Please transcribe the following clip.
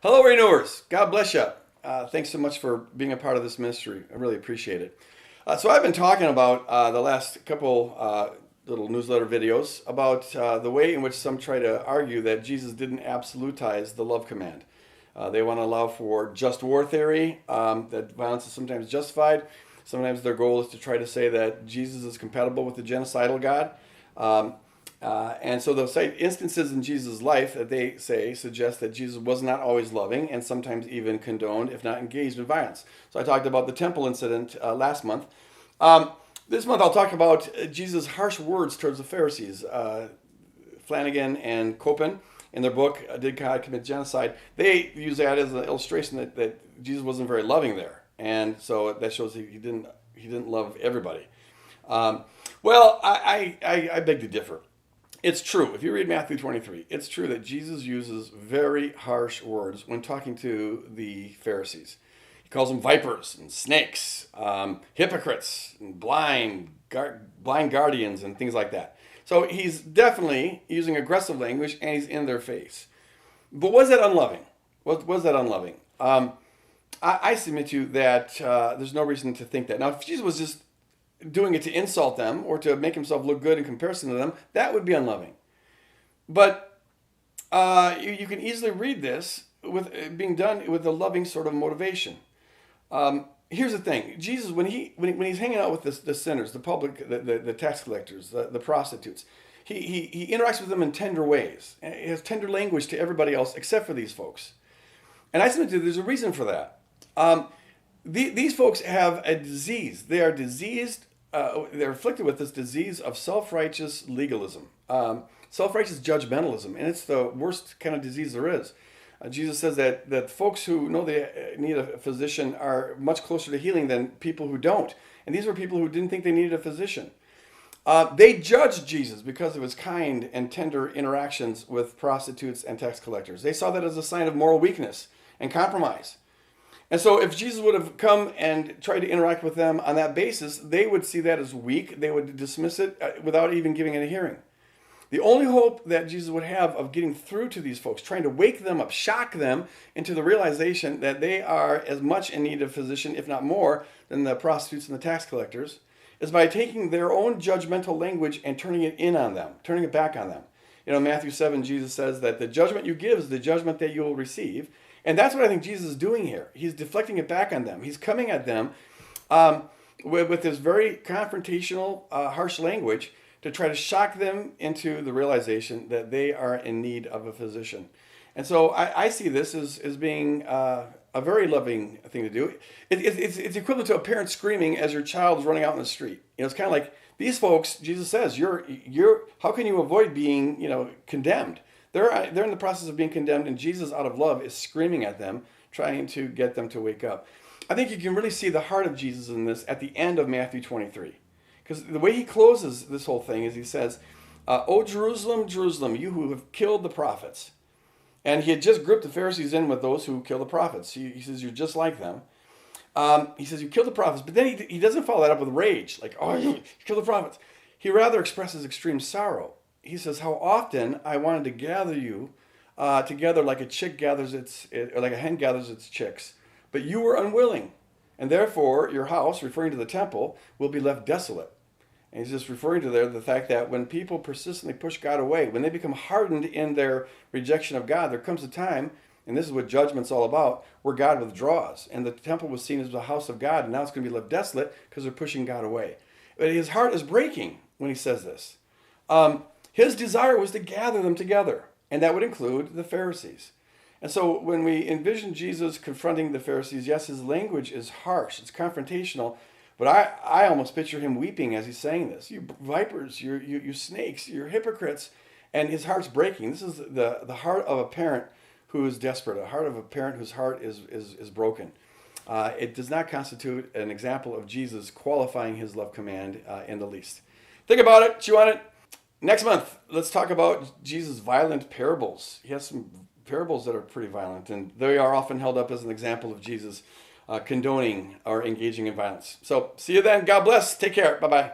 Hello, renewers. God bless you. Thanks so much for being a part of this ministry. I really appreciate it. So I've been talking about the last couple little newsletter videos about the way in which some try to argue that Jesus didn't absolutize the love command. They want to allow for just war theory, that violence is sometimes justified. Sometimes their goal is to try to say that Jesus is compatible with the genocidal God. And so they'll cite instances in Jesus' life that they say suggest that Jesus was not always loving and sometimes even condoned, if not engaged in violence. So I talked about the temple incident last month. This month I'll talk about Jesus' harsh words towards the Pharisees. Flannagan and Copan, in their book, Did God Commit Genocide? They use that as an illustration that Jesus wasn't very loving there. And so that shows he didn't love everybody. Well, I beg to differ. It's true. If you read Matthew 23, it's true that Jesus uses very harsh words when talking to the Pharisees. He calls them vipers and snakes, hypocrites, and blind guardians, and things like that. So he's definitely using aggressive language, and he's in their face. But was that unloving? Was that unloving? I submit to you that there's no reason to think that. Now, if Jesus was just doing it to insult them or to make himself look good in comparison to them, that would be unloving. But you can easily read this with being done with a loving sort of motivation. Here's the thing: Jesus, when he's hanging out with the sinners, the public, the tax collectors, the prostitutes, he interacts with them in tender ways. He has tender language to everybody else except for these folks. And I submit to you, there's a reason for that. These folks have a disease. They are diseased. They're afflicted with this disease of self-righteous legalism, self-righteous judgmentalism, and it's the worst kind of disease there is. Jesus says that folks who know they need a physician are much closer to healing than people who don't. And these were people who didn't think they needed a physician. They judged Jesus because of his kind and tender interactions with prostitutes and tax collectors. They saw that as a sign of moral weakness and compromise. And so if Jesus would have come and tried to interact with them on that basis, they would see that as weak. They would dismiss it without even giving it a hearing. The only hope that Jesus would have of getting through to these folks, trying to wake them up, shock them into the realization that they are as much in need of a physician, if not more, than the prostitutes and the tax collectors, is by taking their own judgmental language and turning it in on them, turning it back on them. You know, Matthew 7, Jesus says that the judgment you give is the judgment that you will receive. And that's what I think Jesus is doing here. He's deflecting it back on them. He's coming at them with this very confrontational, harsh language to try to shock them into the realization that they are in need of a physician. And so I see this as being a very loving thing to do. It's equivalent to a parent screaming as your child is running out in the street. You know, it's kind of like these folks. Jesus says, "You're. How can you avoid being, condemned?" They're in the process of being condemned, and Jesus, out of love, is screaming at them, trying to get them to wake up. I think you can really see the heart of Jesus in this at the end of Matthew 23. Because the way he closes this whole thing is he says, "O Jerusalem, Jerusalem, you who have killed the prophets." And he had just grouped the Pharisees in with those who kill the prophets. He says, "You're just like them." He says, "You killed the prophets." But then he doesn't follow that up with rage, like, "Oh, you killed the prophets." He rather expresses extreme sorrow. He says, "How often I wanted to gather you together like a chick gathers like a hen gathers its chicks, but you were unwilling, and therefore your house," referring to the temple, "will be left desolate." And he's just referring to the fact that when people persistently push God away, when they become hardened in their rejection of God, there comes a time, and this is what judgment's all about, where God withdraws, and the temple was seen as the house of God, and now it's going to be left desolate because they're pushing God away. But his heart is breaking when he says this. His desire was to gather them together, and that would include the Pharisees. And so when we envision Jesus confronting the Pharisees, yes, his language is harsh, it's confrontational, but I almost picture him weeping as he's saying this. "You vipers, you snakes, you're hypocrites," and his heart's breaking. This is the heart of a parent who is desperate, a heart of a parent whose heart is broken. It does not constitute an example of Jesus qualifying his love command in the least. Think about it, chew on it. Next month, let's talk about Jesus' violent parables. He has some parables that are pretty violent, and they are often held up as an example of Jesus condoning or engaging in violence. So see you then. God bless. Take care. Bye-bye.